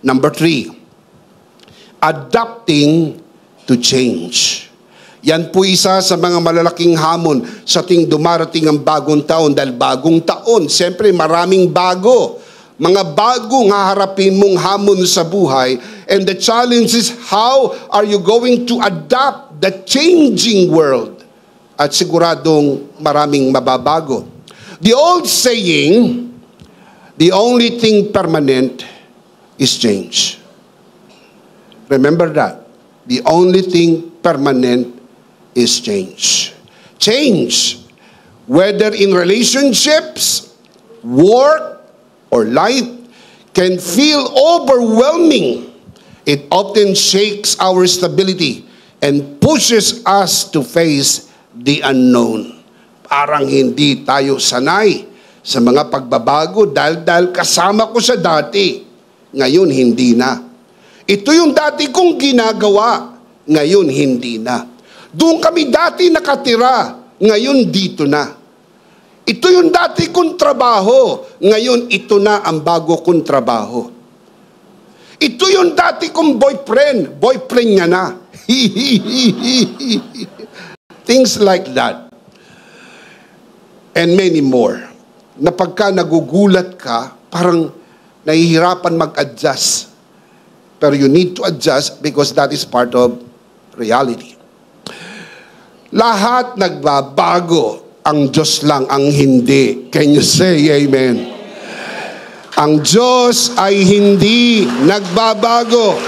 Number 3, adapting to change. Yan po isa sa mga malalaking hamon sa ting dumarating ang bagong taon. Dahil bagong taon, siyempre maraming bago. Mga bagong haharapin mong hamon sa buhay. And the challenge is, how are you going to adapt the changing world? At siguradong maraming mababago. The old saying, the only thing permanent is change. Remember that. The only thing permanent is change. Change, whether in relationships, work, or life, can feel overwhelming. It often shakes our stability and pushes us to face the unknown. Parang hindi tayo sanay sa mga pagbabago dahil kasama ko sa dati. Ngayon, hindi na. Ito yung dati kong ginagawa. Ngayon, hindi na. Doon kami dati nakatira. Ngayon, dito na. Ito yung dati kong trabaho. Ngayon, ito na ang bago kong trabaho. Ito yung dati kong boyfriend. Boyfriend niya na. Things like that. And many more. Na pagka nagugulat ka, parang nahihirapan mag-adjust. Pero you need to adjust because that is part of reality. Lahat nagbabago. Ang Diyos lang ang hindi. Can you say amen? Ang Diyos ay hindi nagbabago.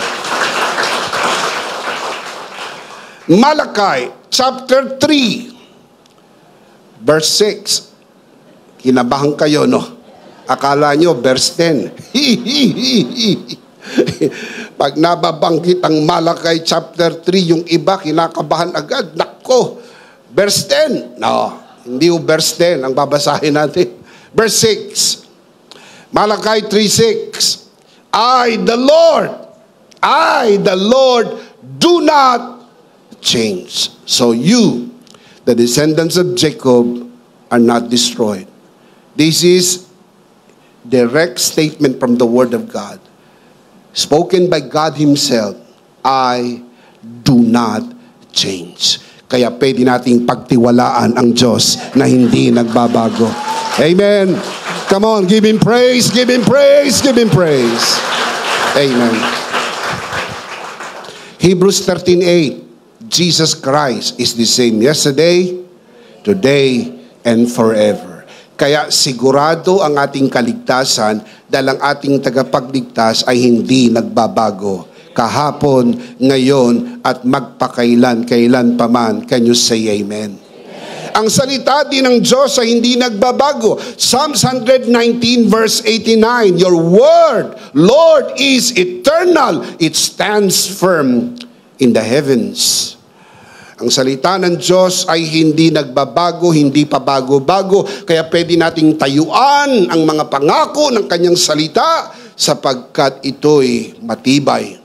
Malakay, chapter 3, verse 6. Kinabahan kayo, no? Akala nyo, verse 10. Pag nababanggit ang Malakay chapter 3, yung iba kinakabahan agad. Nako, verse 10. No, hindi yung verse 10 ang babasahin natin. Verse 6. Malakay 3:6. I, the Lord, do not change. So you, the descendants of Jacob, are not destroyed. This is direct statement from the Word of God. Spoken by God Himself, I do not change. Kaya pwede nating pagtiwalaan ang Diyos na hindi nagbabago. Amen. Come on, give Him praise, give Him praise, give Him praise. Amen. Hebrews 13:8. Jesus Christ is the same yesterday, today, and forever. Kaya sigurado ang ating kaligtasan dahil ang ating tagapagligtas ay hindi nagbabago. Kahapon, ngayon, at magpakailan, kailan paman. Can you say amen? Ang salita din ng Diyos ay hindi nagbabago. Psalms 119 verse 89, your word, Lord, is eternal. It stands firm in the heavens. Ang salita ng Diyos ay hindi nagbabago, hindi pa bago-bago. Kaya pwede nating tayuan ang mga pangako ng kanyang salita sapagkat ito'y matibay.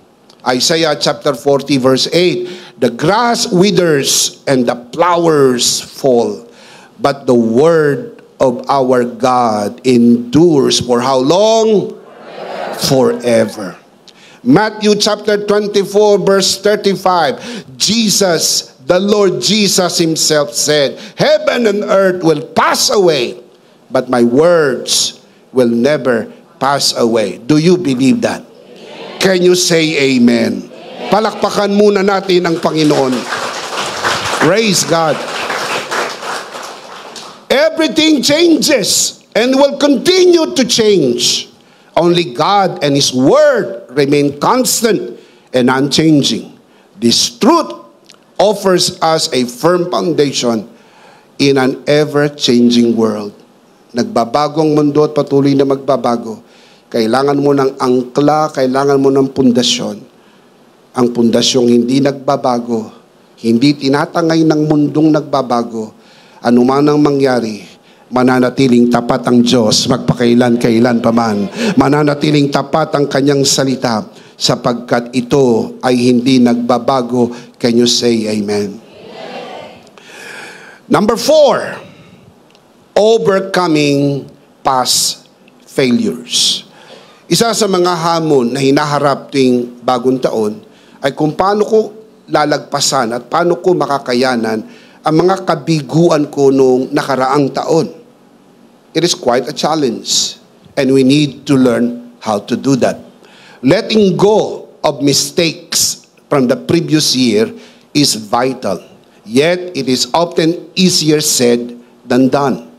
Isaiah chapter 40 verse 8, the grass withers and the flowers fall, but the word of our God endures for how long? Forever. Matthew chapter 24 verse 35, Jesus, the Lord Jesus Himself said, heaven and earth will pass away, but my words will never pass away. Do you believe that? Can you say amen? Palakpakan muna natin ang Panginoon. Praise God. Everything changes and will continue to change. Only God and His Word remain constant and unchanging. This truth offers us a firm foundation in an ever-changing world. Nagbabagong mundo at patuloy na magbabago. Kailangan mo ng angkla, kailangan mo ng pundasyon. Ang pundasyong hindi nagbabago, hindi tinatangay ng mundong nagbabago. Anuman ang mangyari, mananatiling tapat ang Diyos, magpakailan-kailan paman. Mananatiling tapat ang Kanyang salita, sapagkat ito ay hindi nagbabago. Can you say amen? Number 4, overcoming past failures. Isa sa mga hamon na hinaharap tuwing bagong taon ay kung paano ko lalagpasan at paano ko makakayanan ang mga kabiguan ko noong nakaraang taon. It is quite a challenge and we need to learn how to do that. Letting go of mistakes from the previous year is vital, yet it is often easier said than done.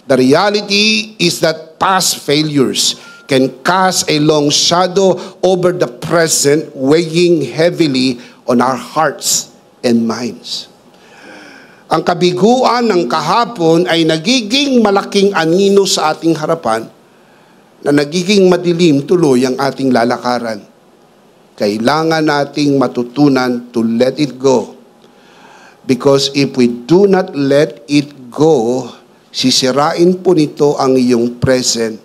The reality is that past failures can cast a long shadow over the present, weighing heavily on our hearts and minds. Ang kabiguan ng kahapon ay nagiging malaking anino sa ating harapan na nagiging madilim tuloy ang ating lalakaran. Kailangan nating matutunan to let it go. Because if we do not let it go, sisirain po nito ang iyong present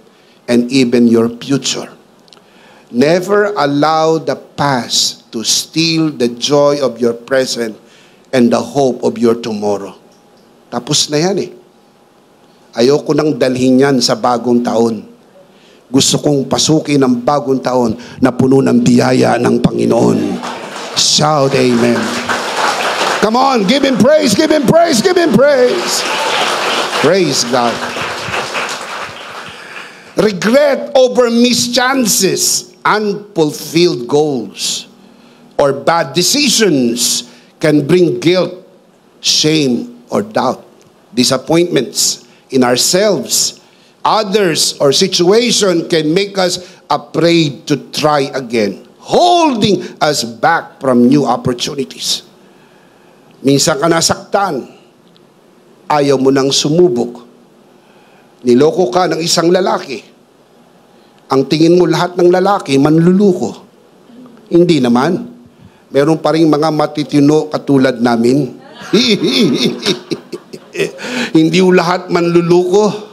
and even your future. Never allow the past to steal the joy of your present and the hope of your tomorrow. Tapos na yan eh. Ayoko nang dalhin yan sa bagong taon. Gusto kong pasukin ang bagong taon na puno ng biyaya ng Panginoon. Shout amen. Come on, give Him praise, give Him praise, give Him praise. Praise God. Regret over missed chances, unfulfilled goals, or bad decisions can bring guilt, shame, or doubt. Disappointments in ourselves, others, or situation can make us afraid to try again, holding us back from new opportunities. Minsan ka nasaktan, ayaw mo nang sumubok. Niloko ka ng isang lalaki. Ang tingin mo lahat ng lalaki, manluluko. Hindi naman. Meron pa rin mga matitino katulad namin. Hindi lahat manluluko.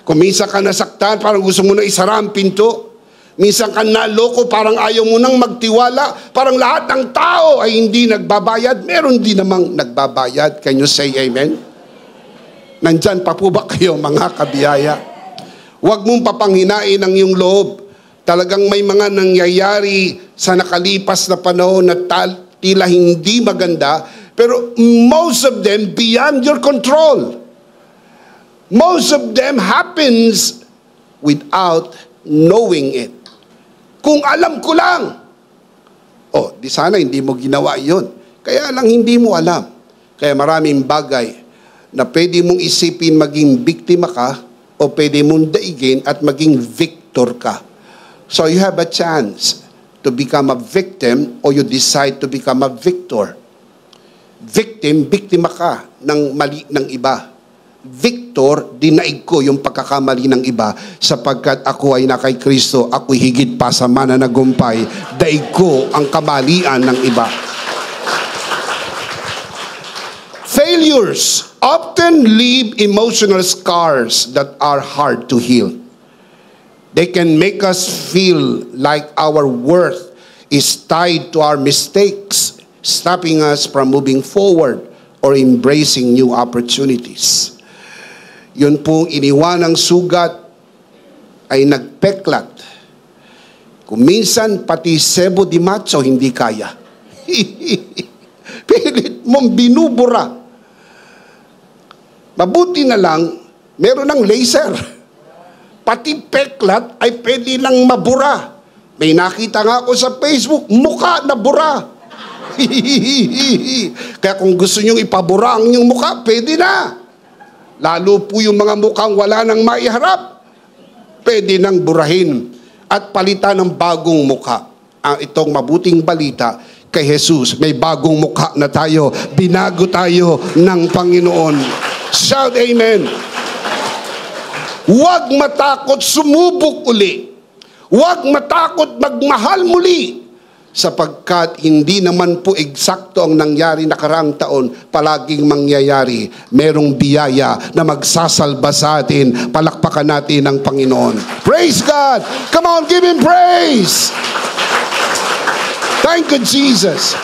Kung minsan ka nasaktan, parang gusto mo na isara ang pinto. Minsan ka naloko, parang ayaw mo nang magtiwala. Parang lahat ng tao ay hindi nagbabayad. Meron din namang nagbabayad. Can you say amen? Nandyan pa po ba kayo mga kabiyaya? Huwag mong papanghinain ang iyong loob. Talagang may mga nangyayari sa nakalipas na panahon na tila hindi maganda, pero most of them beyond your control. Most of them happens without knowing it. Kung alam ko lang, di sana hindi mo ginawa yun. Kaya lang hindi mo alam. Kaya maraming bagay na pwede mong isipin maging biktima ka o pwede mong daigin at maging victor ka. So you have a chance to become a victim or you decide to become a victor. Victim, biktima ka ng mali ng iba. Victor, dinaig ko yung pagkakamali ng iba sapagkat ako ay na kay Kristo, ako'y higit pa sa mananagumpay, daig ko ang kamalian ng iba. Failures often leave emotional scars that are hard to heal. They can make us feel like our worth is tied to our mistakes, stopping us from moving forward or embracing new opportunities. Yun pong iniwanang sugat ay nagpeklat. Kung minsan pati sebo di macho hindi kaya. Pilit mong binubura. Mabuti na lang, meron ng laser. Pati peklat ay pwede lang mabura. May nakita nga ako sa Facebook, mukha na bura. Kaya kung gusto nyong ipabura ang inyong mukha, pwede na. Lalo po yung mga mukhang wala nang maiharap, pwede nang burahin at palitan ng bagong mukha. Itong mabuting balita, kay Jesus, may bagong mukha na tayo. Binago tayo ng Panginoon. Shout amen. Huwag matakot sumubok uli. Huwag matakot magmahal muli. Sapagkat hindi naman po eksakto ang nangyari nakaraang taon, palaging mangyayari. Merong biyaya na magsasalba sa atin. Palakpakan natin ang Panginoon. Praise God! Come on, give Him praise! Thank you, Jesus!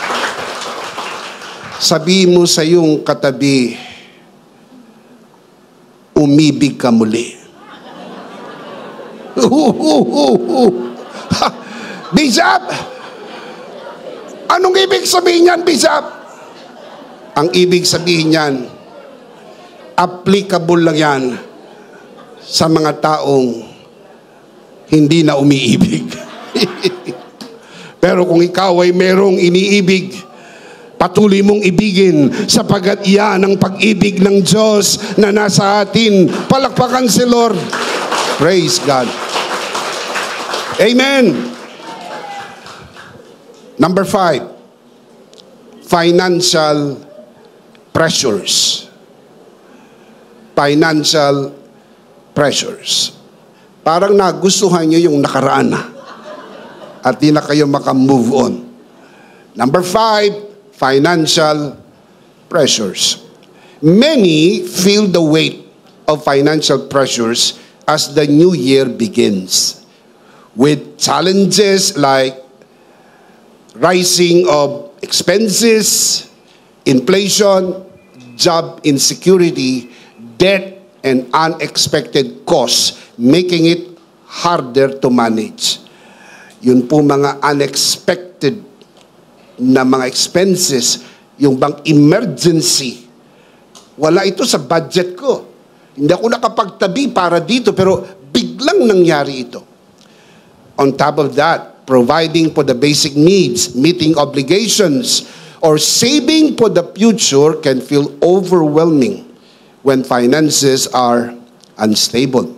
Sabi mo sa iyong katabi, umibig ka muli. Bishop, anong ibig sabihin yan, Bishop? Ang ibig sabihin yan, applicable lang yan sa mga taong hindi na umiibig. Pero kung ikaw ay merong iniibig, patuloy mong ibigin sapagkat iyan ang pag-ibig ng Diyos na nasa atin. Palakpakan si Lord. Praise God. Amen. Number 5, financial pressures. Financial pressures. Parang nagustuhan nyo yung nakaraan na at di na kayo makamove on. Number 5, financial pressures. Many feel the weight of financial pressures as the new year begins, with challenges like rising of expenses, inflation, job insecurity, debt, and unexpected costs, making it harder to manage. Yun po mga unexpected na mga expenses, yung bang emergency. Wala ito sa budget ko. Hindi ako nakapagtabi para dito, pero biglang nangyari ito. On top of that, providing for the basic needs, meeting obligations, or saving for the future can feel overwhelming when finances are unstable.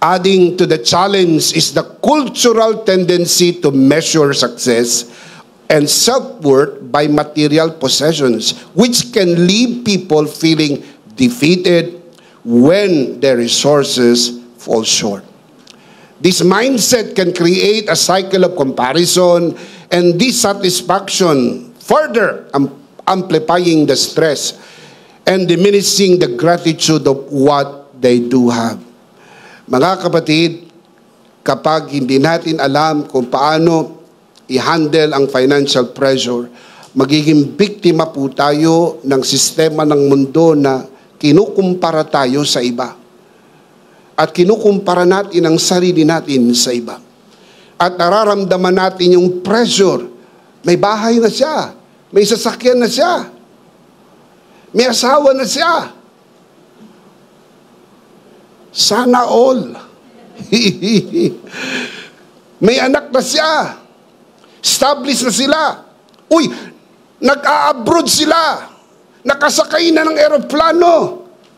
Adding to the challenge is the cultural tendency to measure success and self-worth by material possessions, which can leave people feeling defeated when their resources fall short. This mindset can create a cycle of comparison and dissatisfaction, further amplifying the stress and diminishing the gratitude of what they do have. Mga kapatid, kapag hindi natin alam kung paano i-handle ang financial pressure, magiging biktima po tayo ng sistema ng mundo na kinukumpara tayo sa iba. At kinukumpara natin ang sarili natin sa iba. At nararamdaman natin yung pressure. May bahay na siya. May sasakyan na siya. May asawa na siya. Sana all. May anak na siya. Established na sila. Uy, nag-a-abroad sila. Nakasakay na ng eroplano.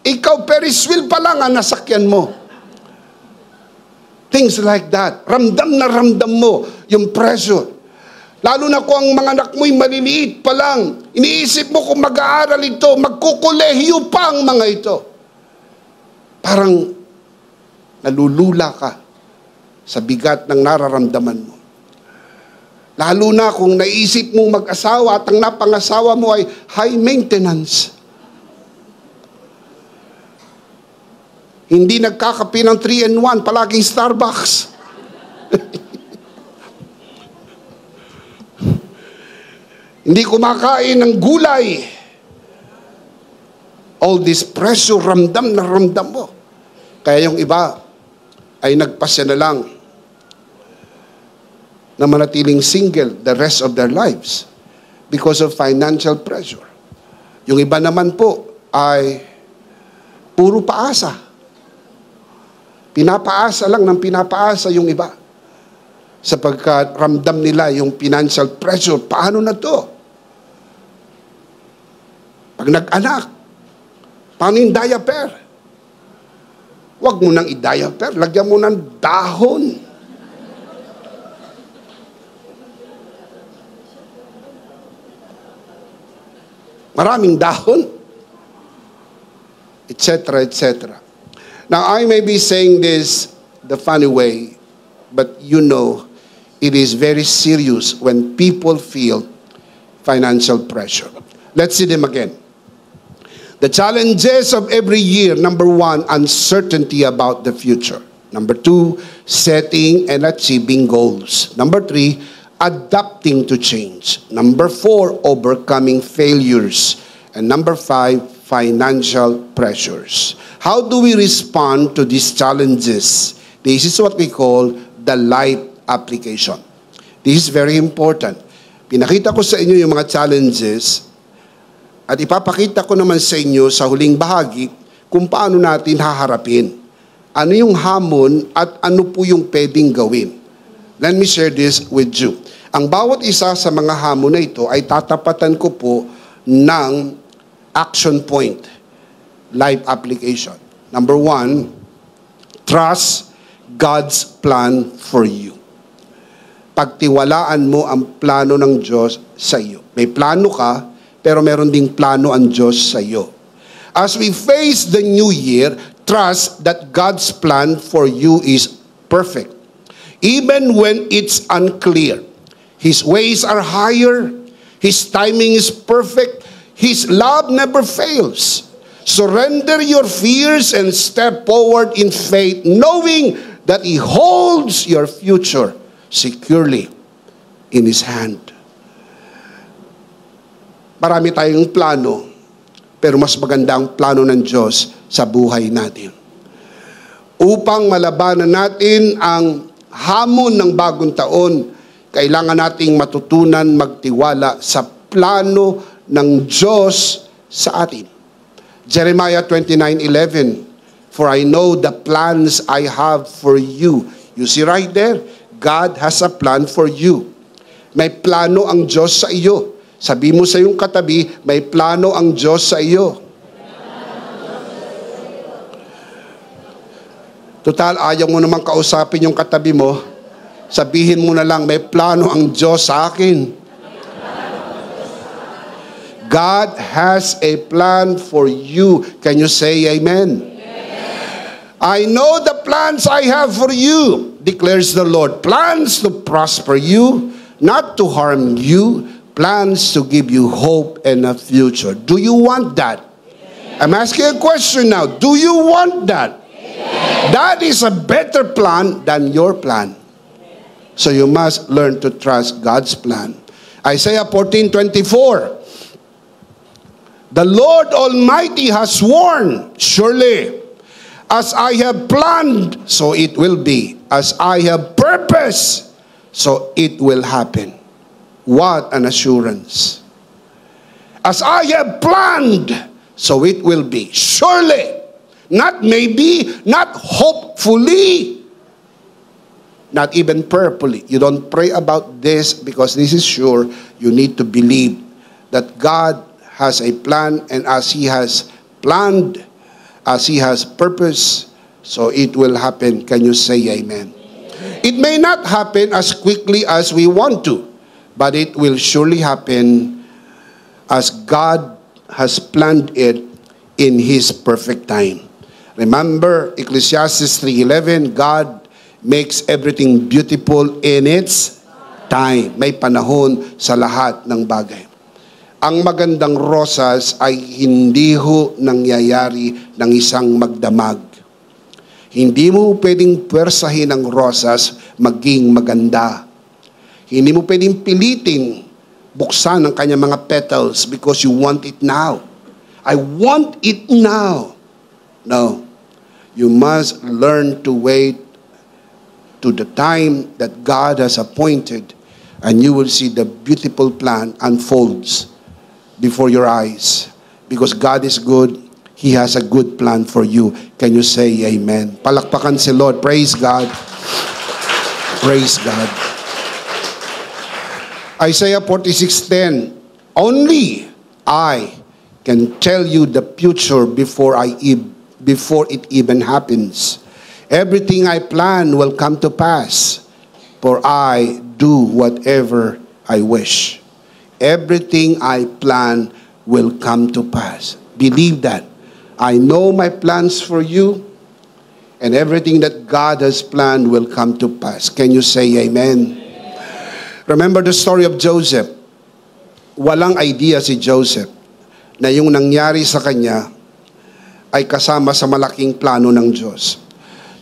Ikaw, Ferris wheel pa lang ang nasakyan mo. Things like that. Ramdam na ramdam mo yung pressure. Lalo na kung ang mga anak mo'y maliliit pa lang. Iniisip mo kung mag-aaral ito, magkukolehiyo pa ang mga ito. Parang nalulula ka sa bigat ng nararamdaman mo. Lalo na kung naisip mong mag-asawa at ang napangasawa mo ay high maintenance. Hindi nagkakape ng 3-in-1, palaging Starbucks. Hindi kumakain ng gulay. All this pressure, ramdam na ramdam mo. Kaya yung iba ay nagpasya na lang na manatiling single the rest of their lives because of financial pressure. Yung iba naman po ay puro paasa. Pinapaasa lang ng pinapaasa yung iba. Sapagkat ramdam nila yung financial pressure. Paano na to? Pag nag-anak, paano yung diaper? Huwag mo nang i-diaper. Lagyan mo ng dahon. Maraming dahon. Etc., etc. Now, I may be saying this the funny way, but you know, it is very serious when people feel financial pressure. Let's see them again. The challenges of every year. Number 1, uncertainty about the future. Number 2, setting and achieving goals. Number 3, adapting to change. Number 4, overcoming failures. And number 5, financial pressures. How do we respond to these challenges? This is what we call the life application. This is very important. Pinakita ko sa inyo yung mga challenges at ipapakita ko naman sa inyo sa huling bahagi kung paano natin haharapin. Ano yung hamon at ano po yung pwedeng gawin. Let me share this with you. Ang bawat isa sa mga hamon na ito ay tatapatan ko po ng action point, life application. Number 1, trust God's plan for you. Pagtiwalaan mo ang plano ng Diyos sa iyo. May plano ka, pero meron ding plano ang Diyos sa iyo. As we face the new year, trust that God's plan for you is perfect. Even when it's unclear. His ways are higher. His timing is perfect. His love never fails. Surrender your fears and step forward in faith, knowing that He holds your future securely in His hand. Marami tayong plano, pero mas maganda ang plano ng Diyos sa buhay natin. Upang malabanan natin ang hamon ng bagong taon, kailangan nating matutunan magtiwala sa plano ng Diyos sa atin. Jeremiah 29:11, for I know the plans I have for you. You see right there, God has a plan for you. May plano ang Diyos sa iyo. Sabi mo sa iyong katabi, may plano ang Diyos sa iyo. Total, ayaw mo naman kausapin yung katabi mo, sabihin mo na lang, may plano ang Diyos sa akin. God has a plan for you. Can you say amen? I know the plans I have for you, declares the Lord. Plans to prosper you, not to harm you. Plans to give you hope and a future. Do you want that? I'm asking a question now. Do you want that? That is a better plan than your plan. So you must learn to trust God's plan. Isaiah 14:24. The Lord Almighty has sworn, surely, as I have planned, so it will be. As I have purposed, so it will happen. What an assurance. As I have planned, so it will be. Surely, not maybe, not hopefully, not even prayerfully. You don't pray about this because this is sure. You need to believe that God has a plan, and as He has planned, as He has purpose, so it will happen. Can you say amen? It may not happen as quickly as we want to, but it will surely happen as God has planned it in His perfect time. Remember, Ecclesiastes 3:11, God makes everything beautiful in its time. May panahon sa lahat ng bagay. Ang magandang rosas ay hindi ho nangyayari ng isang magdamag. Hindi mo pwedeng pwersahin ang rosas maging maganda. Hindi mo pwedeng pilitin buksan ang kanyang mga petals because you want it now. I want it now. No. You must learn to wait to the time that God has appointed, and you will see the beautiful plan unfolds before your eyes. Because God is good, He has a good plan for you. Can you say amen? Palakpakan si Lord. Praise God. Praise God. Isaiah 46:10, only I can tell you the future before it even happens. Everything I plan will come to pass, for I do whatever I wish. Everything I plan will come to pass. Believe that. I know my plans for you, and everything that God has planned will come to pass. Can you say amen? Remember the story of Joseph. Walang idea si Joseph na yung nangyari sa kanya ay kasama sa malaking plano ng Diyos.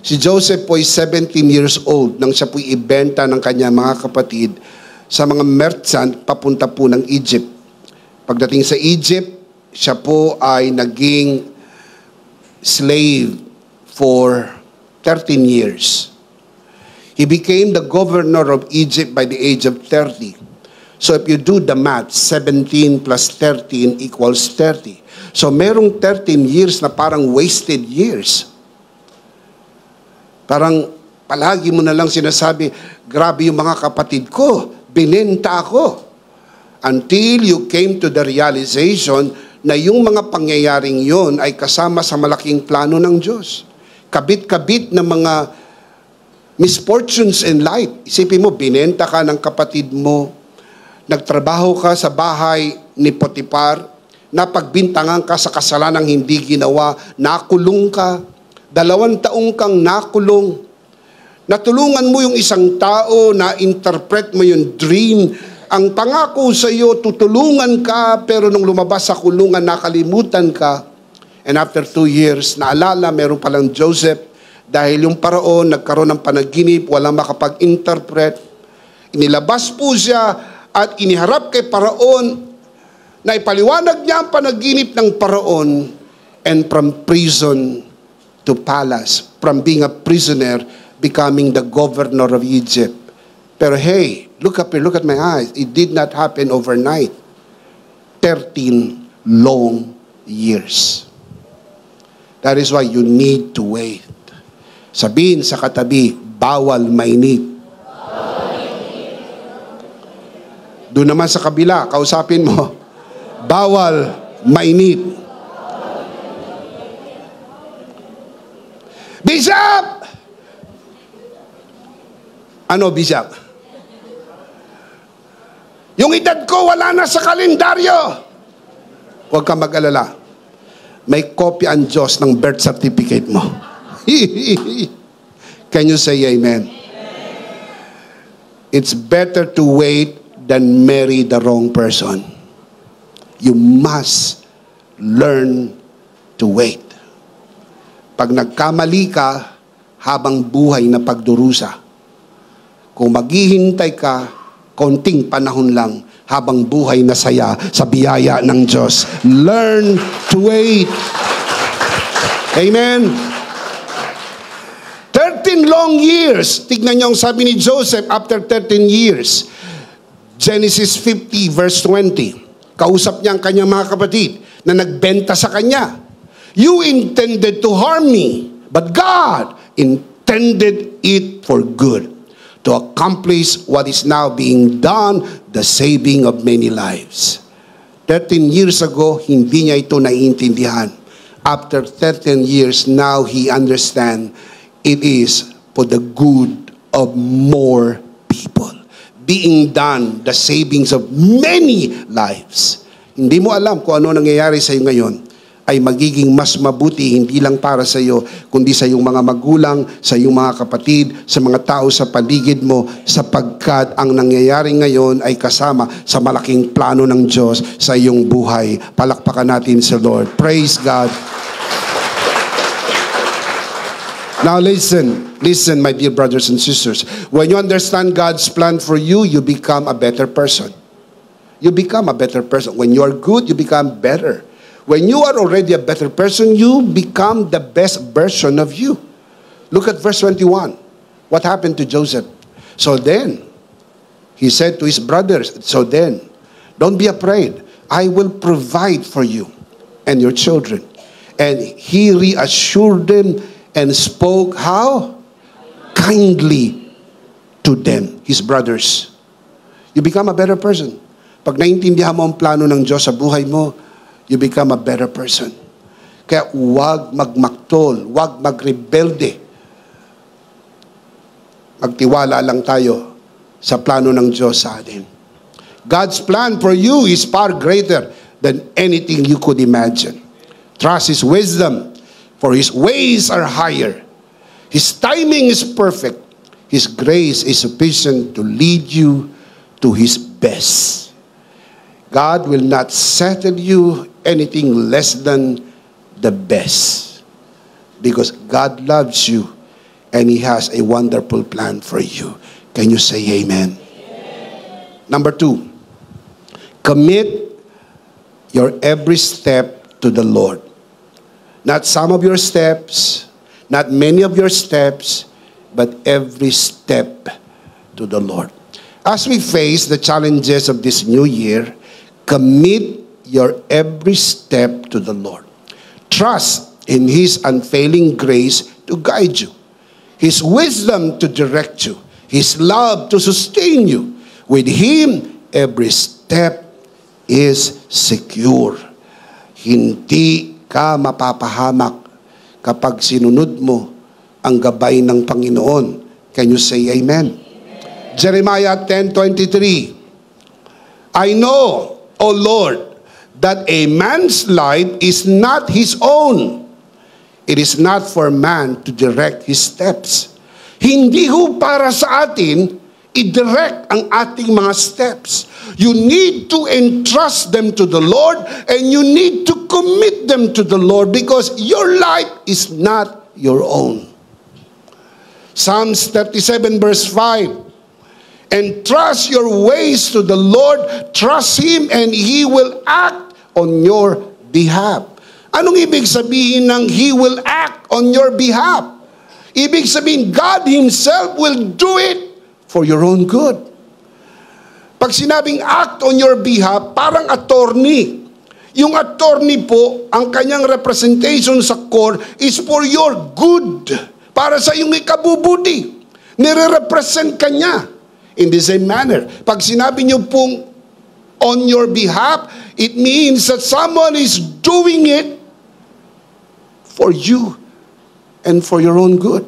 Si Joseph po ay 17 years old nang siya po ibenta ng kanyang mga kapatid sa mga merchant papunta po ng Egypt. Pagdating sa Egypt, siya po ay naging slave for 13 years. He became the governor of Egypt by the age of 30. So if you do the math, 17 plus 13 equals 30. So merong 13 years na parang wasted years. Parang palagi mo na lang sinasabi, grabe yung mga kapatid ko, binenta ako. Until you came to the realization na yung mga pangyayaring yon ay kasama sa malaking plano ng Diyos. Kabit-kabit na mga misfortunes in life. Isipin mo, binenta ka ng kapatid mo, nagtrabaho ka sa bahay ni Potiphar, napagbintangan ka sa kasalanang hindi ginawa, nakulong ka, 2 taong kang nakulong, natulungan mo yung isang tao, na-interpret mo yung dream, ang pangako sa iyo, tutulungan ka, pero nung lumabas sa kulungan, nakalimutan ka. And after 2 years, naalala, meron palang Joseph, dahil yung paraon, nagkaroon ng panaginip, walang makapag-interpret. Inilabas po siya at iniharap kay paraon, na ipaliwanag niya ang panaginip ng paraon, and from prison to palace, from being a prisoner, becoming the governor of Egypt. Pero hey, look up here, look at my eyes. It did not happen overnight. 13 long years. That is why you need to wait. Sabihin sa katabi, bawal mainit. Doon naman sa kabila, kausapin mo, bawal mainit. Bishop! Ano, Bishop? Yung edad ko wala na sa kalendaryo. Huwag kang mag-alala. May copy ang Diyos ng birth certificate mo. Can you say amen? It's better to wait than marry the wrong person. You must learn to wait. Pag nagkamali ka, habang buhay na pagdurusa. Kung maghihintay ka, konting panahon lang, habang buhay na saya sa biyaya ng Diyos. Learn to wait. Amen. 13 long years. Tignan niyo ang sabi ni Joseph after 13 years. Genesis 50 verse 20. Kausap niya ang kanyang mga kapatid na nagbenta sa kanya. You intended to harm me, but God intended it for good, to accomplish what is now being done, the saving of many lives. 13 years ago, hindi niya ito naiintindihan. After 13 years, now he understands it is for the good of more people. Being done, the savings of many lives. Hindi mo alam kung ano nangyayari sa iyo ngayon ay magiging mas mabuti, hindi lang para sa iyo, kundi sa iyong mga magulang, sa iyong mga kapatid, sa mga tao sa paligid mo, sapagkat ang nangyayari ngayon ay kasama sa malaking plano ng Diyos sa iyong buhay. Palakpakan natin sa Lord. Praise God. Now listen, my dear brothers and sisters. When you understand God's plan for you, you become a better person. You become a better person. When you are good, you become better. When you are already a better person, you become the best version of you. Look at verse 21. What happened to Joseph? So then, he said to his brothers, so then, don't be afraid. I will provide for you and your children. And he reassured them and spoke how? Kindly to them, his brothers. You become a better person. Pag naintindihan mo ang plano ng Diyos sa buhay mo, you become a better person. Kaya huwag magmaktol, huwag magrebelde. Magtiwala lang tayo sa plano ng Diyos sa atin. God's plan for you is far greater than anything you could imagine. Trust His wisdom, for His ways are higher. His timing is perfect. His grace is sufficient to lead you to His best. God will not settle you anything less than the best, because God loves you and He has a wonderful plan for you. Can you say amen? Amen. Number 2, commit your every step to the Lord. Not some of your steps, not many of your steps, but every step to the Lord. As we face the challenges of this new year, commit your every step to the Lord. Trust in His unfailing grace to guide you, His wisdom to direct you, His love to sustain you. With Him, every step is secure. Hindi ka mapapahamak kapag sinunod mo ang gabay ng Panginoon. Can you say amen? Jeremiah 10:23. I know, O Lord, that a man's life is not his own. It is not for man to direct his steps. Hindi ho para sa atin i-direct ang ating mga steps. You need to entrust them to the Lord, and you need to commit them to the Lord, because your life is not your own. Psalms 37 verse 5. Entrust your ways to the Lord, trust Him, and He will act on your behalf. Anong ibig sabihin ng He will act on your behalf? Ibig sabihin, God Himself will do it for your own good. Pag sinabing act on your behalf, parang attorney. Yung attorney po, ang kanyang representation sa court is for your good. Para sa iyong ikabubuti. Nire-represent ka niya. In the same manner, pag sinabi niyo pong on your behalf, it means that someone is doing it for you and for your own good.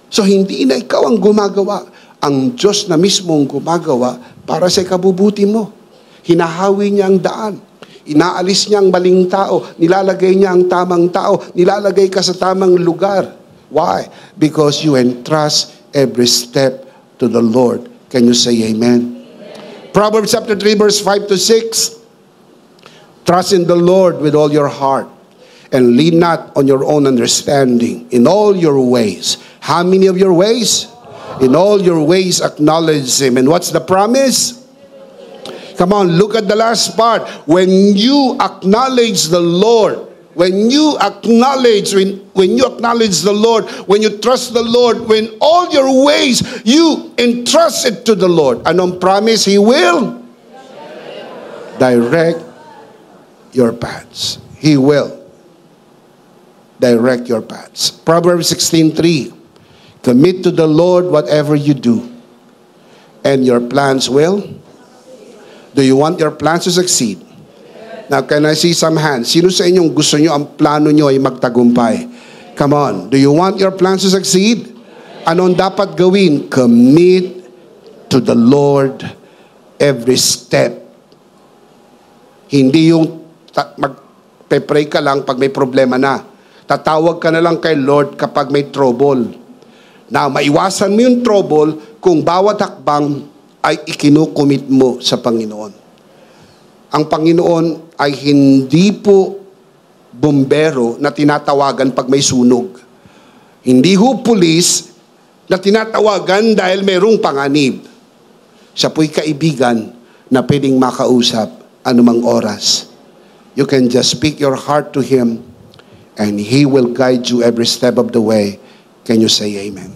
So hindi na ikaw ang gumagawa. Ang Diyos na mismo ang gumagawa para sa ikabubuti mo. Hinahawi niya ang daan. Inaalis niya ang maling tao. Nilalagay niya ang tamang tao. Nilalagay ka sa tamang lugar. Why? Because you entrust every step to the Lord. Can you say amen? Proverbs chapter 3 verse 5 to 6. Trust in the Lord with all your heart, and lean not on your own understanding. In all your ways. How many of your ways? In all your ways acknowledge Him. And what's the promise? Come on, look at the last part. When you acknowledge the Lord, when you acknowledge the Lord, when you trust the Lord, when all your ways you entrust it to the Lord, anong promise? He will direct your paths. He will direct your paths. Proverbs 16:3. Commit to the Lord whatever you do, and your plans will. Do you want your plans to succeed? Now, can I see some hands? Sino sa inyong gusto nyo ang plano nyo ay magtagumpay? Come on. Do you want your plans to succeed? Anong dapat gawin? Commit to the Lord every step. Hindi yung magpe-pray ka lang pag may problema na. Tatawag ka na lang kay Lord kapag may trouble. Now, maiwasan mo yung trouble kung bawat hakbang ay ikinukumit mo sa Panginoon. Ang Panginoon ay hindi po bumbero na tinatawagan pag may sunog. Hindi ho pulis na tinatawagan dahil mayroong panganib. Siya po'y kaibigan na pwedeng makausap anumang oras. You can just speak your heart to Him, and He will guide you every step of the way. Can you say amen?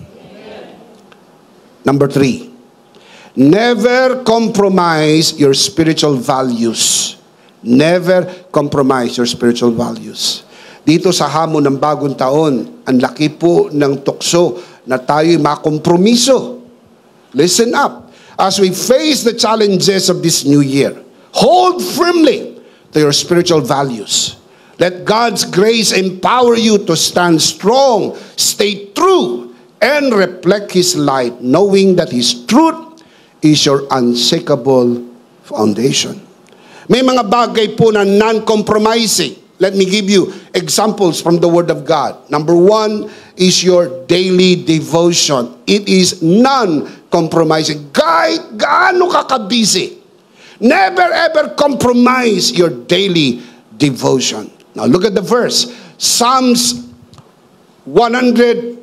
Number 3. Never compromise your spiritual values. Never compromise your spiritual values. Dito sa hamon ng bagong taon, ang laki po ng tukso na tayo'y makompromiso. Listen up. As we face the challenges of this new year, hold firmly to your spiritual values. Let God's grace empower you to stand strong, stay true, and reflect His light, knowing that His truth is your unshakable foundation. May mga bagay po na non-compromising. Let me give you examples from the Word of God. Number 1 is your daily devotion. It is non-compromising. Kahit gaano ka ka-busy, never ever compromise your daily devotion. Now look at the verse. Psalms 143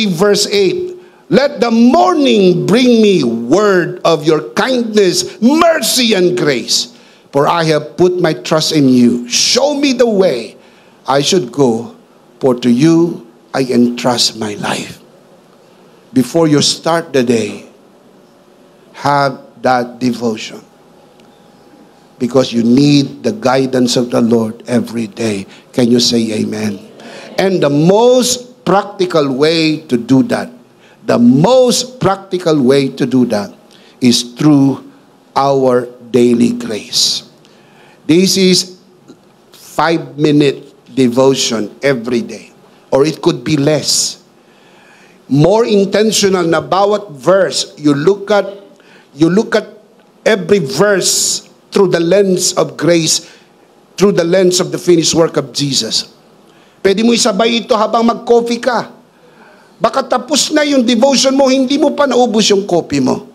verse 8. Let the morning bring me word of your kindness, mercy, and grace. For I have put my trust in you. Show me the way I should go, for to you I entrust my life. before you start the day, have that devotion. Because you need the guidance of the Lord every day. Can you say amen? And the most practical way to do that, is through our daily grace. This is 5-minute devotion every day. Or it could be less. More intentional na bawat verse, you look at every verse through the lens of grace, through the lens of the finished work of Jesus. Pwede mo isabay ito habang mag-coffee ka. Baka tapos na yung devotion mo, hindi mo pa naubos yung coffee mo.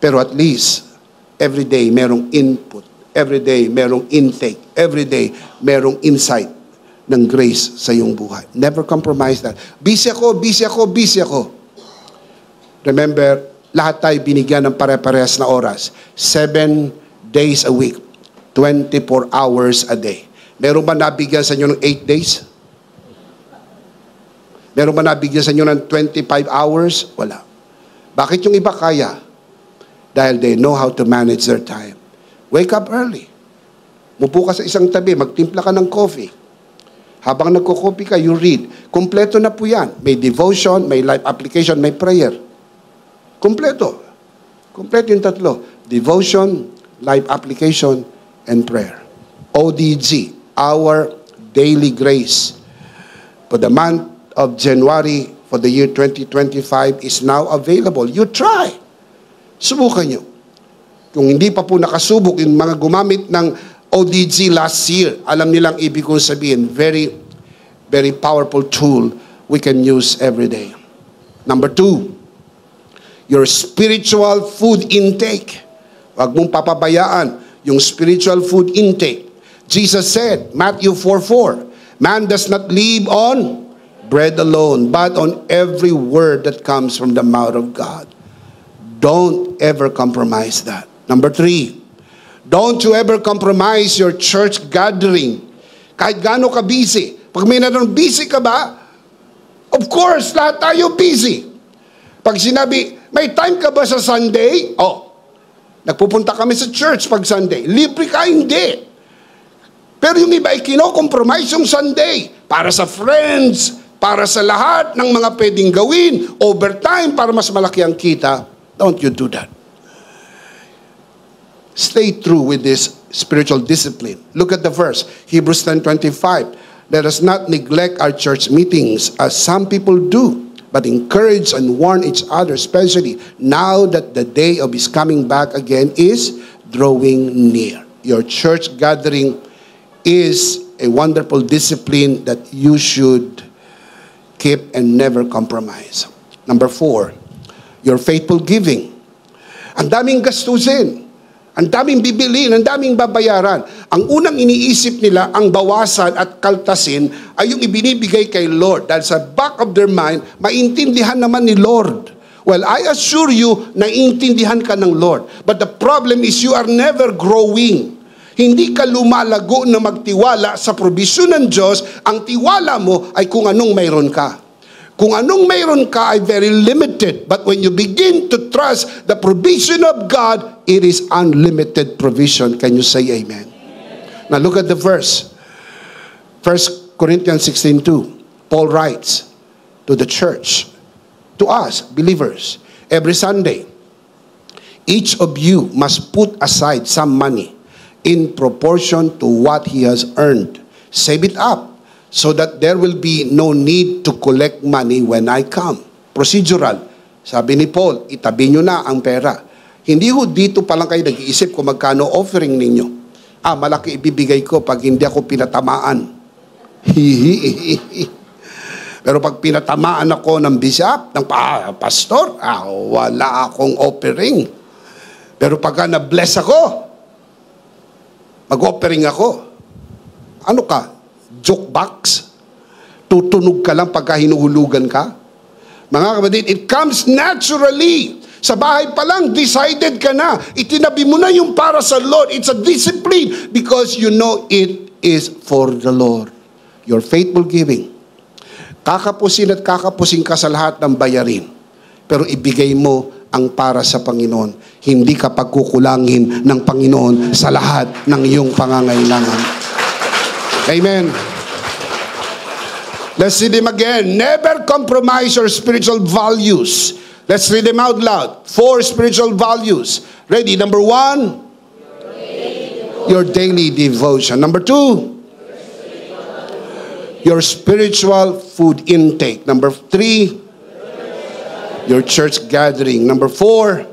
Pero at least, every day merong input. Every day merong intake. Every day merong insight ng grace sa iyong buhay. Never compromise that. Busy ako. Remember, lahat tayo binigyan ng pare-parehas na oras. 7 days a week. 24 hours a day. Meron ba nabigyan sa inyo ng 8 days? Meron ba nabigyan sa inyo ng 25 hours? Wala. Bakit yung iba kaya? Dahil they know how to manage their time. Wake up early. Mupo ka sa isang tabi, magtimpla ka ng coffee. Habang nagko-coffee ka, you read. Kompleto na po yan. May devotion, may life application, may prayer. Kompleto. Kompleto yung tatlo. Devotion, life application, and prayer. ODG, our daily grace. For the month of January, for the year 2025, is now available. You try. Subukan nyo. Kung hindi pa po nakasubok yung mga gumamit ng ODG last year, alam nilang ibig kong sabihin, very, very powerful tool we can use every day. Number 2, your spiritual food intake. Huwag mong papabayaan yung spiritual food intake. Jesus said, Matthew 4:4, man does not live on bread alone, but on every word that comes from the mouth of God. Don't ever compromise that. Number 3, don't you ever compromise your church gathering. Kahit gaano ka busy. Pag may naroon, busy ka ba? Of course, lahat tayo busy. Pag sinabi, may time ka ba sa Sunday? Nagpupunta kami sa church pag Sunday. Libre ka, hindi. Pero yung iba ay kino-compromise yung Sunday para sa friends, para sa lahat ng mga pwedeng gawin, overtime para mas malaki ang kita. Don't you do that. Stay true with this spiritual discipline. Look at the verse, Hebrews 10:25. Let us not neglect our church meetings as some people do, but encourage and warn each other, especially now that the day of His coming back again is drawing near. Your church gathering is a wonderful discipline that you should keep and never compromise. Number 4, your faithful giving. Ang daming gastusin, ang daming bibilin, ang daming babayaran. Ang unang iniisip nila, ang bawasan at kaltasin ay yung ibinibigay kay Lord. Dahil sa back of their mind, maintindihan naman ni Lord. Well, I assure you, naiintindihan ka ng Lord. But the problem is you are never growing. Hindi ka lumalago na magtiwala sa probisyon ng Diyos. Ang tiwala mo ay kung anong mayroon ka. Kung anong mayroon ka ay very limited. But when you begin to trust the provision of God, it is unlimited provision. Can you say amen? Now look at the verse. 1 Corinthians 16:2. Paul writes to the church, to us, believers, every Sunday, each of you must put aside some money in proportion to what he has earned. Save it up, so that there will be no need to collect money when I come. Procedural. Sabi ni Paul, itabi nyo na ang pera. Hindi ho dito pa lang kayo nag-iisip kung magkano offering ninyo. Malaki ibibigay ko pag hindi ako pinatamaan. Pero pag pinatamaan ako ng bishop, ng pastor, wala akong offering. Pero pagka na-bless ako, mag-offering ako. Ano ka? Joke box? Tutunog ka lang pagka hinuhulugan ka? Mga kapatid, it comes naturally. Sa bahay pa lang, decided ka na. Itinabi mo na yung para sa Lord. It's a discipline because you know it is for the Lord. Your faithful giving. Kakapusin at kakapusin ka sa lahat ng bayarin. Pero ibigay mo ang para sa Panginoon. Hindi ka pagkukulangin ng Panginoon sa lahat ng iyong pangangailangan. Amen. Let's read them again. Never compromise your spiritual values. Let's read them out loud. 4 spiritual values. Ready? Number 1, your daily devotion. Number 2, your spiritual food intake. Number 3, your church gathering. Number 4,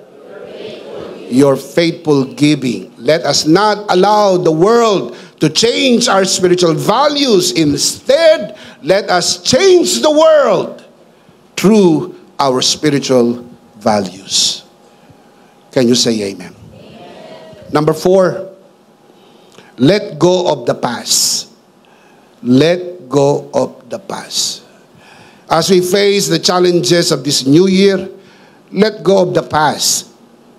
your faithful giving. Let us not allow the world to change our spiritual values. Instead, let us change the world through our spiritual values. Can you say amen? Number 4, let go of the past. Let go of the past. As we face the challenges of this new year, let go of the past.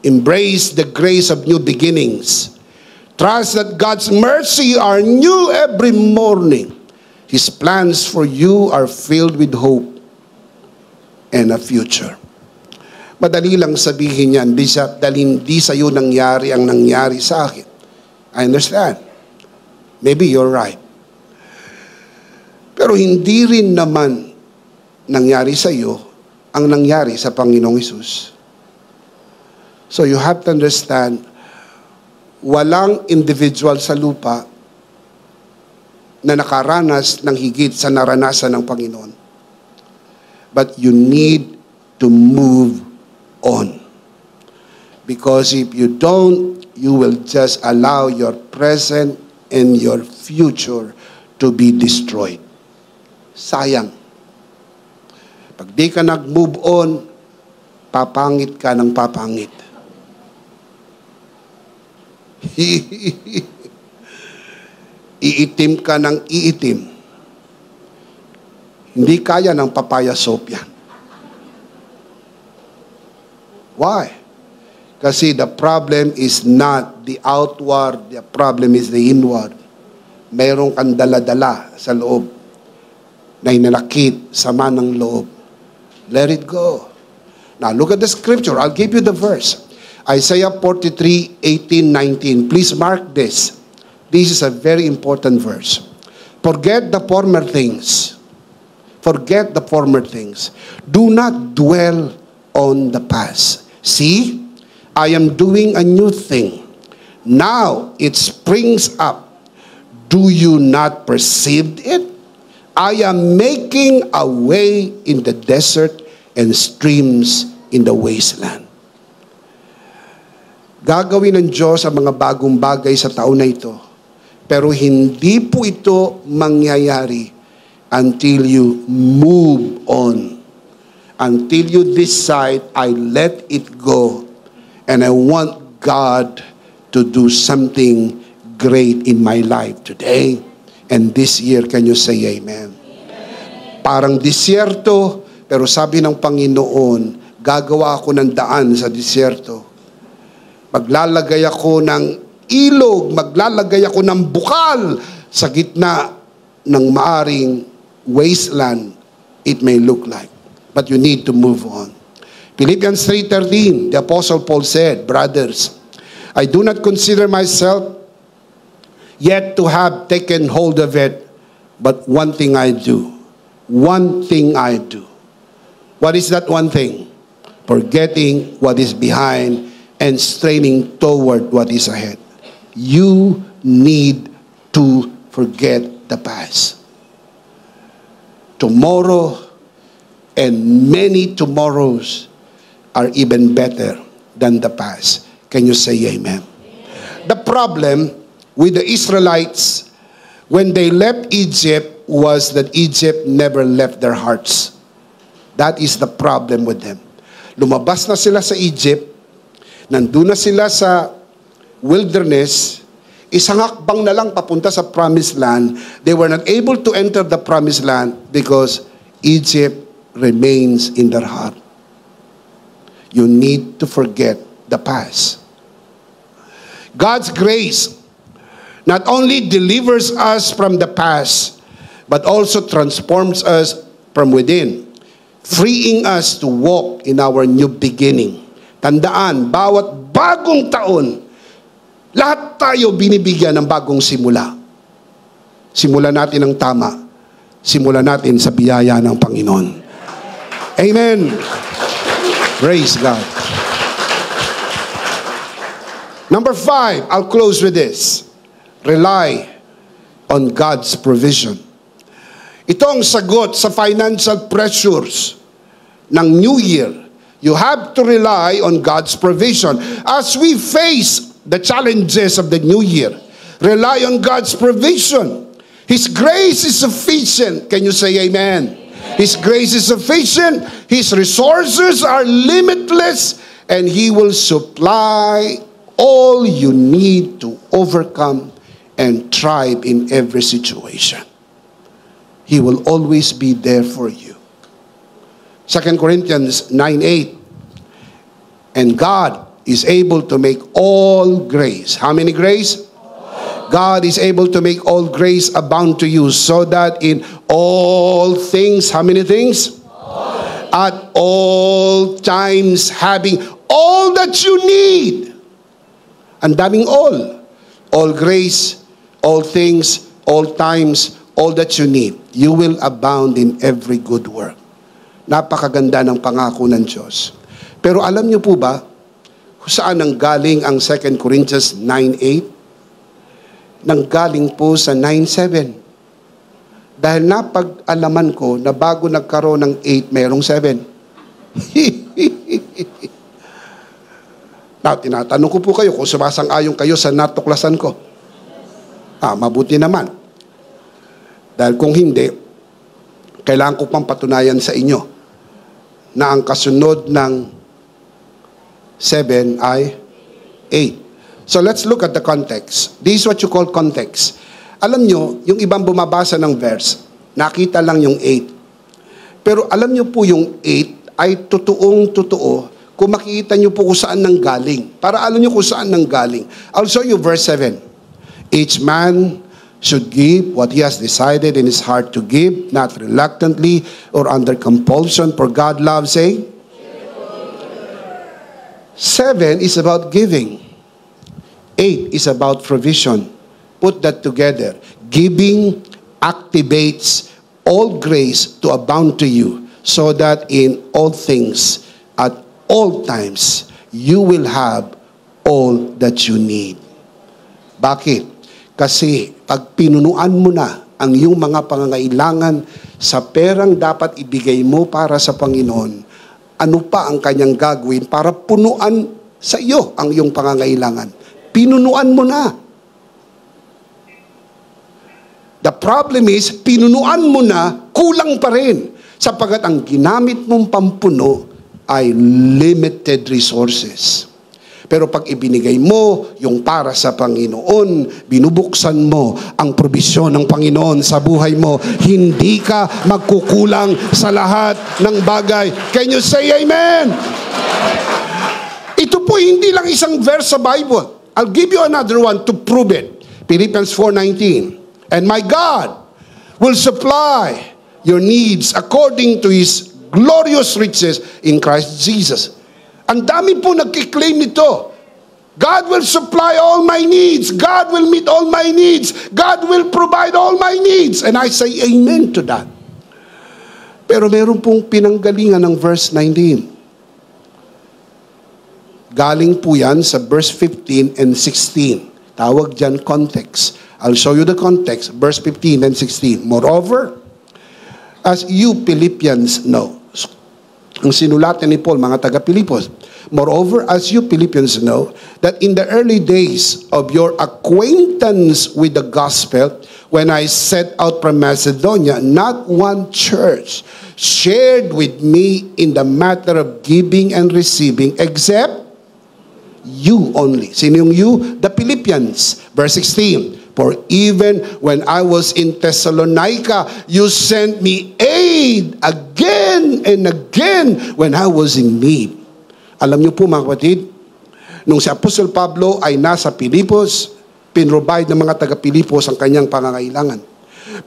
Embrace the grace of new beginnings. Trust that God's mercy are new every morning. His plans for you are filled with hope and a future. Madali lang sabihin yan, Bishop, dahil hindi sa'yo nangyari ang nangyari sa akin. I understand. Maybe you're right. Pero hindi rin naman nangyari sa iyo ang nangyari sa Panginoong Hesus. So you have to understand, walang individual sa lupa na nakaranas ng higit sa naranasan ng Panginoon. But you need to move on. Because if you don't, you will just allow your present and your future to be destroyed. Sayang. Pag di ka nag-move on, papangit ka ng papangit. Iitim ka ng iitim. Hindi kaya ng papaya soap yan. Why? Kasi the problem is not the outward, the problem is the inward. Mayroong kang dala-dala sa loob na inalakit, sama ng loob. Let it go. Now, look at the scripture. I'll give you the verse. Isaiah 43, 18, 19. Please mark this. This is a very important verse. Forget the former things. Forget the former things. Do not dwell on the past. See, I am doing a new thing. Now it springs up. Do you not perceive it? I am making a way in the desert and streams in the wasteland. Gagawin ng Diyos ang mga bagong bagay sa taon na ito. Pero hindi po ito mangyayari until you move on. Until you decide, I let it go. And I want God to do something great in my life today. And this year, can you say amen? Amen. Parang disyerto, pero sabi ng Panginoon, gagawa ako ng daan sa disyerto. Maglalagay ako ng ilog, maglalagay ako ng bukal sa gitna ng maaring wasteland it may look like. But you need to move on. Philippians 3:13, the Apostle Paul said, brothers, I do not consider myself yet to have taken hold of it, but one thing I do. One thing I do. What is that one thing? Forgetting what is behind and straining toward what is ahead. You need to forget the past. Tomorrow and many tomorrows are even better than the past. Can you say amen? The problem with the Israelites when they left Egypt was that Egypt never left their hearts. That is the problem with them. Lumabas na sila sa Egypt, nandun na sila sa wilderness, isang hakbang na lang papunta sa promised land. They were not able to enter the promised land because Egypt remains in their heart. You need to forget the past. God's grace not only delivers us from the past, but also transforms us from within, freeing us to walk in our new beginning. Tandaan, bawat bagong taon, lahat tayo binibigyan ng bagong simula. Simulan natin ang tama. Simulan natin sa biyaya ng Panginoon. Amen. Praise God. Number 5, I'll close with this. Rely on God's provision. Ito ang sagot sa financial pressures ng New Year. You have to rely on God's provision. As we face the challenges of the New Year, rely on God's provision. His grace is sufficient. Can you say amen? His grace is sufficient. His resources are limitless. And He will supply all you need to overcome and thrive in every situation. He will always be there for you. 2 Corinthians 9:8. And God is able to make all grace. How many grace? God is able to make all grace abound to you, so that in all things, how many things? At all times, having all that you need. Ang daming all. All grace, all things, all times, all that you need. You will abound in every good work. Napakaganda ng pangako ng Diyos. Pero alam niyo po ba, kung saan nanggaling ang 2 Corinthians 9:8? Nanggaling po sa 9:7. Dahil napag-alaman ko na bago nagkaroon ng 8, mayroong 7. Now, tinatanong ko po kayo kung sumasang-ayon kayo sa natuklasan ko. Mabuti naman. Dahil kung hindi, kailangan ko pang patunayan sa inyo na ang kasunod ng 7 ay 8. So let's look at the context. This is what you call context. Alam nyo, yung ibang bumabasa ng verse, nakita lang yung 8. Pero alam nyo po yung 8 ay totoong-totoo kung makikita nyo po kung saan nanggaling. Para alam nyo kung saan nanggaling. I'll show you verse 7. Each man should give what he has decided in his heart to give, not reluctantly or under compulsion, for God loves a 7 is about giving. 8 is about provision. Put that together. Giving activates all grace to abound to you, so that in all things, at all times, you will have all that you need. Bakit? Kasi pag pinunuan mo na ang iyong mga pangangailangan sa perang dapat ibigay mo para sa Panginoon, ano pa ang kanyang gagawin para punuan sa iyo ang iyong pangangailangan? Pinunuan mo na. The problem is, pinunuan mo na, kulang pa rin. Sapagat ang ginamit mong pampuno ay limited resources. Pero pag ibinigay mo yung para sa Panginoon, binubuksan mo ang probisyon ng Panginoon sa buhay mo, hindi ka magkukulang sa lahat ng bagay. Can you say amen? Ito po hindi lang isang verse sa Bible. I'll give you another one to prove it. Philippians 4:19. And my God will supply your needs according to His glorious riches in Christ Jesus. Ang dami po nagkiklaim nito. God will supply all my needs. God will meet all my needs. God will provide all my needs. And I say amen to that. Pero meron pong pinanggalingan ng verse 19. Galing po yan sa verse 15 and 16. Tawag dyan context. I'll show you the context. Verse 15 and 16. Moreover, as you Philippians know, ang sinulatan ni Paul, mga taga-Pilipos, moreover, as you Philippians know, that in the early days of your acquaintance with the gospel, when I set out from Macedonia, not one church shared with me in the matter of giving and receiving, except you only. Sino yung you? The Philippians. Verse 16. For even when I was in Thessalonica, you sent me aid again and again when I was in need. Alam niyo po mga kapatid, nung si Apostol Pablo ay nasa Pilipos, pinrovide ng mga taga-Pilipos ang kanyang pangangailangan.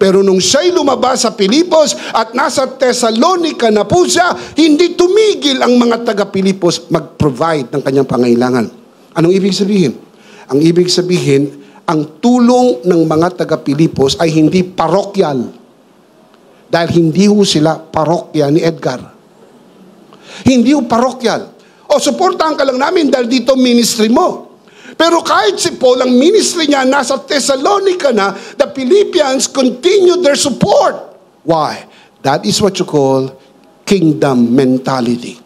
Pero nung siya'y lumabas sa Pilipos at nasa Thessalonica na po siya, hindi tumigil ang mga taga-Pilipos mag-provide ng kanyang pangailangan. Anong ibig sabihin? Ang ibig sabihin, ang tulong ng mga taga-Pilipos ay hindi parokyal. Dahil hindi ho sila parokya ni Edgar. Hindi ho parokyal. O, suportahan ka lang namin dahil dito ministry mo. Pero kahit si Paul, ang ministry niya nasa Thessalonica na, the Philippians continued their support. Why? That is what you call kingdom mentality.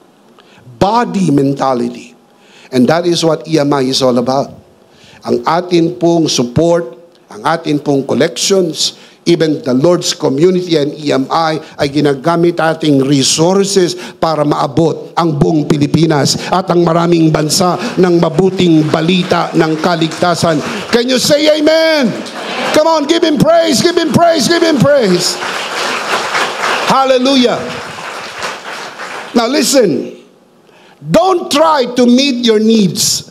Body mentality. And that is what EMI is all about. Ang atin pong support, ang atin pong collections, even the Lord's community and EMI ay ginagamit ating resources para maabot ang buong Pilipinas at ang maraming bansa ng mabuting balita ng kaligtasan. Can you say amen? Come on, give Him praise, give Him praise, give Him praise. Hallelujah. Now listen, don't try to meet your needs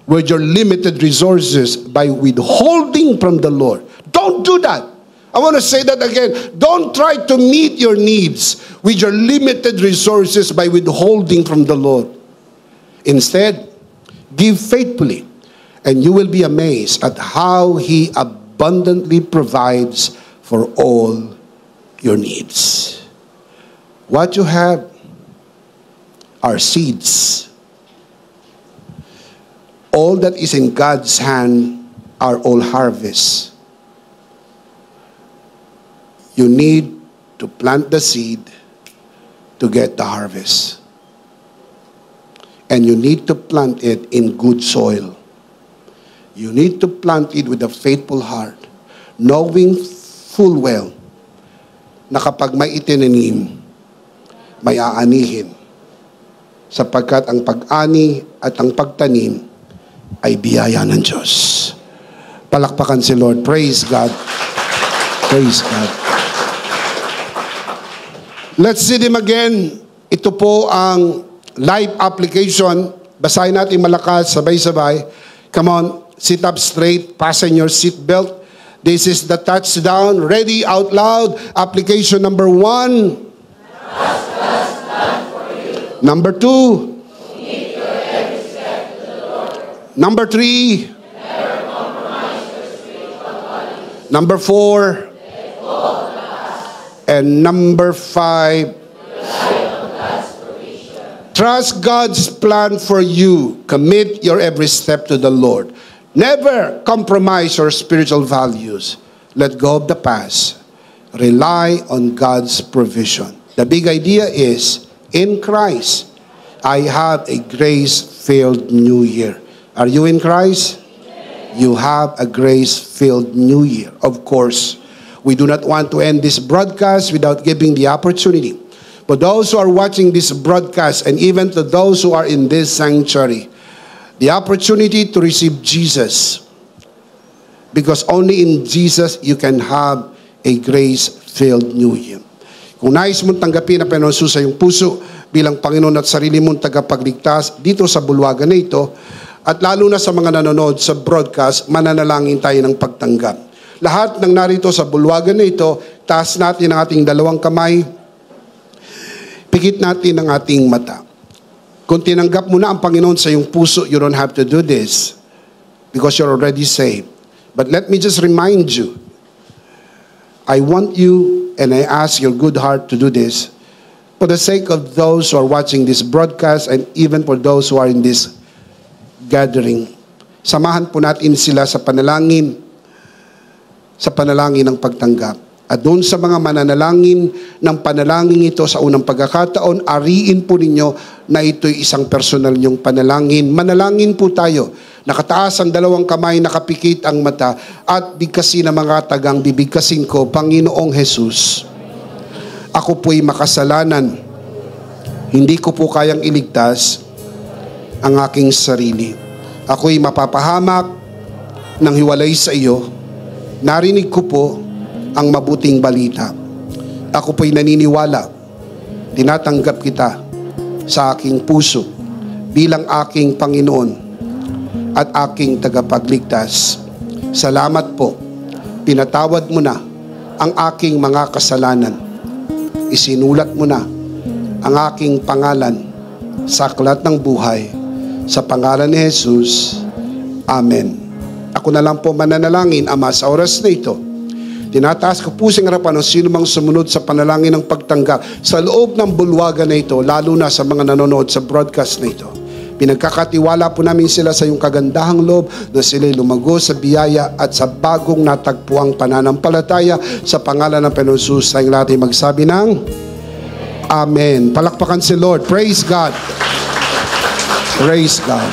with your limited resources by withholding from the Lord. Don't do that. I want to say that again. Don't try to meet your needs with your limited resources by withholding from the Lord. Instead, give faithfully, and you will be amazed at how He abundantly provides for all your needs. What you have are seeds. All that is in God's hand are all harvests. You need to plant the seed to get the harvest. And you need to plant it in good soil. You need to plant it with a faithful heart, knowing full well na kapag may itinanim, may aanihin. Sapagkat ang pag-ani at ang pagtanim ay biyaya ng Diyos. Palakpakan si Lord. Praise God. Praise God. Let's see them again. Ito po ang live application. Basahin natin malakas, sabay-sabay. Come on, sit up straight, fasten your seatbelt. This is the touchdown. Ready, out loud. Application number 1. Number 2. Number 3. Number 4. And number 5, trust God's plan for you. Commit your every step to the Lord. Never compromise your spiritual values. Let go of the past. Rely on God's provision. The big idea is, in Christ, I have a grace-filled new year. Are you in Christ? You have a grace-filled new year. Of course, we do not want to end this broadcast without giving the opportunity for those who are watching this broadcast and even to those who are in this sanctuary, the opportunity to receive Jesus. Because only in Jesus you can have a grace-filled new year. Kung nais mong tanggapin ang Panginoon Jesus sa iyong puso bilang Panginoon at sarili mong tagapagligtas dito sa bulwagan na ito, at lalo na sa mga nanonood sa broadcast, mananalangin tayo ng pagtanggap. Lahat ng narito sa bulwagan na ito, taas natin ang ating dalawang kamay, pikit natin ang ating mata. Kung tinanggap mo na ang Panginoon sa iyong puso, you don't have to do this because you're already saved. But let me just remind you, I want you and I ask your good heart to do this for the sake of those who are watching this broadcast and even for those who are in this gathering. Samahan po natin sila sa panalangin ng pagtanggap. At doon sa mga mananalangin ng panalangin ito sa unang pagkakataon, ariin po ninyo na ito'y isang personal niyong panalangin. Manalangin po tayo. Nakataas ang dalawang kamay, nakapikit ang mata, at bigkasin ang mga tagang bibigkasin ko, Panginoong Jesus, ako po'y makasalanan. Hindi ko po kayang iligtas ang aking sarili. Ako'y mapapahamak ng hiwalay sa iyo. Narinig ko po ang mabuting balita. Ako po'y naniniwala. Tinatanggap kita sa aking puso bilang aking Panginoon at aking tagapagligtas. Salamat po. Pinatawad mo na ang aking mga kasalanan. Isinulat mo na ang aking pangalan sa aklat ng buhay. Sa pangalan ni Jesus, Amen. Ako na lang po mananalangin, Ama, sa oras na ito. Tinataas ko po sa harapan ng sino mang sumunod sa panalangin ng pagtanggap sa loob ng bulwagan na ito, lalo na sa mga nanonood sa broadcast na ito. Pinagkakatiwala po namin sila sa iyong kagandahang loob na sila'y lumago sa biyaya at sa bagong natagpuang pananampalataya sa pangalan ng Panginoon Jesus. Tayong lahat ay magsabi ng Amen. Palakpakan si Lord. Praise God. Praise God.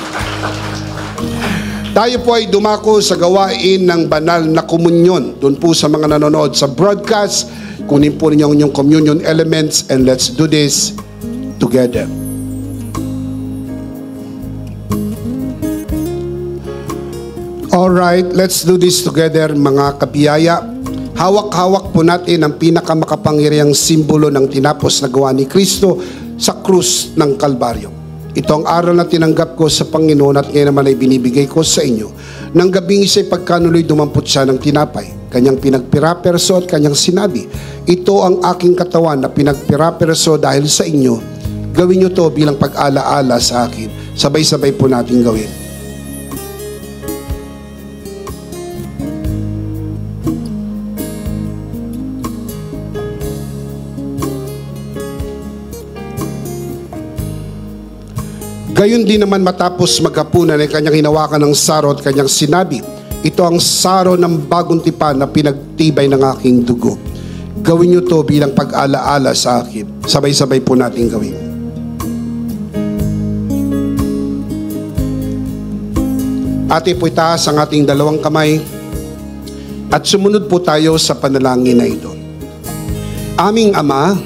Tayo po ay dumako sa gawain ng banal na komunyon. Doon po sa mga nanonood sa broadcast, kunin po ninyo ang inyong communion elements and let's do this together. Alright, let's do this together mga kabiyaya. Hawak-hawak po natin ang pinakamakapangyarihang simbolo ng tinapos na gawa ni Kristo sa krus ng Kalbaryo. Ito ang aral na tinanggap ko sa Panginoon at ngayon naman ay binibigay ko sa inyo. Nang gabing isa'y pagkanuloy dumampot siya ng tinapay. Kanyang pinagpiraperso at kanyang sinabi, ito ang aking katawan na pinagpiraperso dahil sa inyo. Gawin nyo to bilang pag-alaala sa akin. Sabay-sabay po natin gawin. Gayon din naman matapos maghapunan ay kanyang hinawakan ng saro at kanyang sinabi, ito ang saro ng bagong tipan na pinagtibay ng aking dugo. Gawin niyo to bilang pag-alaala sa akin. Sabay-sabay po natin gawin. Ate po itaas ang ating dalawang kamay at sumunod po tayo sa panalangin na ito. Aming Ama,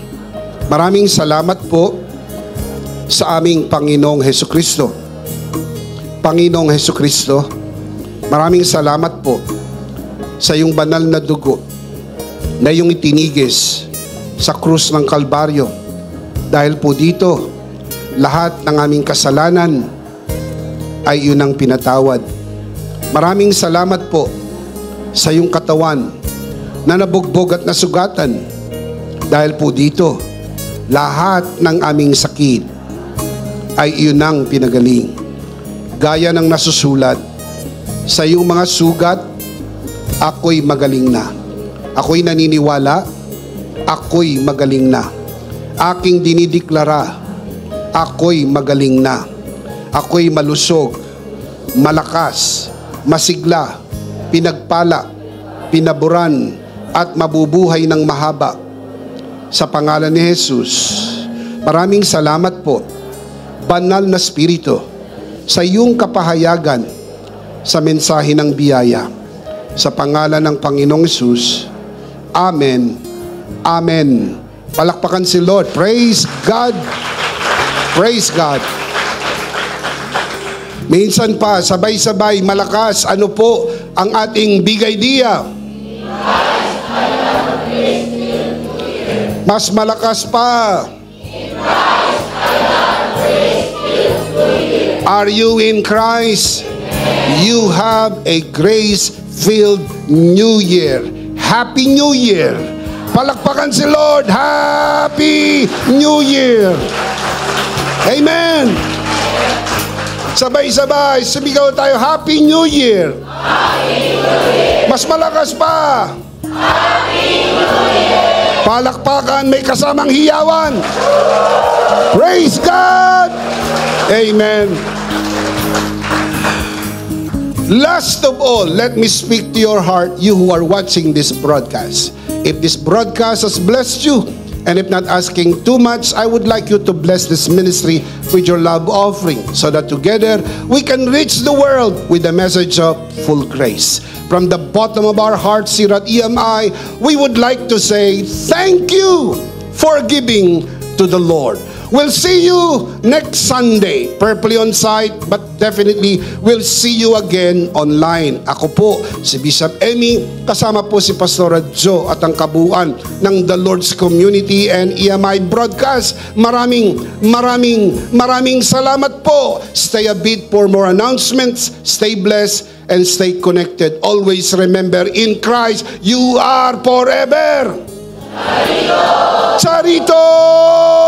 maraming salamat po sa aming Panginoong Hesukristo. Panginoong Hesukristo, maraming salamat po sa iyong banal na dugo na iyong itinigis sa krus ng Kalbaryo. Dahil po dito, lahat ng aming kasalanan ay iyong ang pinatawad. Maraming salamat po sa iyong katawan na nabugbog at nasugatan. Dahil po dito, lahat ng aming sakit ay iyon ang pinagaling. Gaya ng nasusulat, sa iyong mga sugat, ako'y magaling na. Ako'y naniniwala, ako'y magaling na. Aking dinideklara, ako'y magaling na. Ako'y malusog, malakas, masigla, pinagpala, pinaburan, at mabubuhay ng mahaba. Sa pangalan ni Jesus, maraming salamat po, Banal na Espiritu, sa iyong kapahayagan sa mensahe ng biyaya. Sa pangalan ng Panginoong Hesus, Amen. Amen. Palakpakan si Lord. Praise God. Praise God. Minsan pa, sabay-sabay, malakas, ano po ang ating big idea? Mas malakas pa. Are you in Christ? You have a grace-filled New Year. Happy New Year! Palakpakan si Lord. Happy New Year! Amen! Sabay-sabay, sumigaw tayo, Happy New Year! Happy New Year! Mas malakas pa! Happy New Year! Palakpakan, may kasamang hiyawan! Praise God! Amen. Last of all, let me speak to your heart, you who are watching this broadcast. If this broadcast has blessed you, and if not asking too much, I would like you to bless this ministry with your love offering so that together we can reach the world with the message of full grace. From the bottom of our hearts here at EMI, we would like to say thank you for giving to the Lord. We'll see you next Sunday, prayerfully on site, but definitely we'll see you again online. Ako po, si Bishop Emmy, kasama po si Pastor Joe at ang kabuuan ng The Lord's Community and EMI Broadcast. Maraming salamat po. Stay a bit for more announcements. Stay blessed and stay connected. Always remember, in Christ, you are forever. Charito!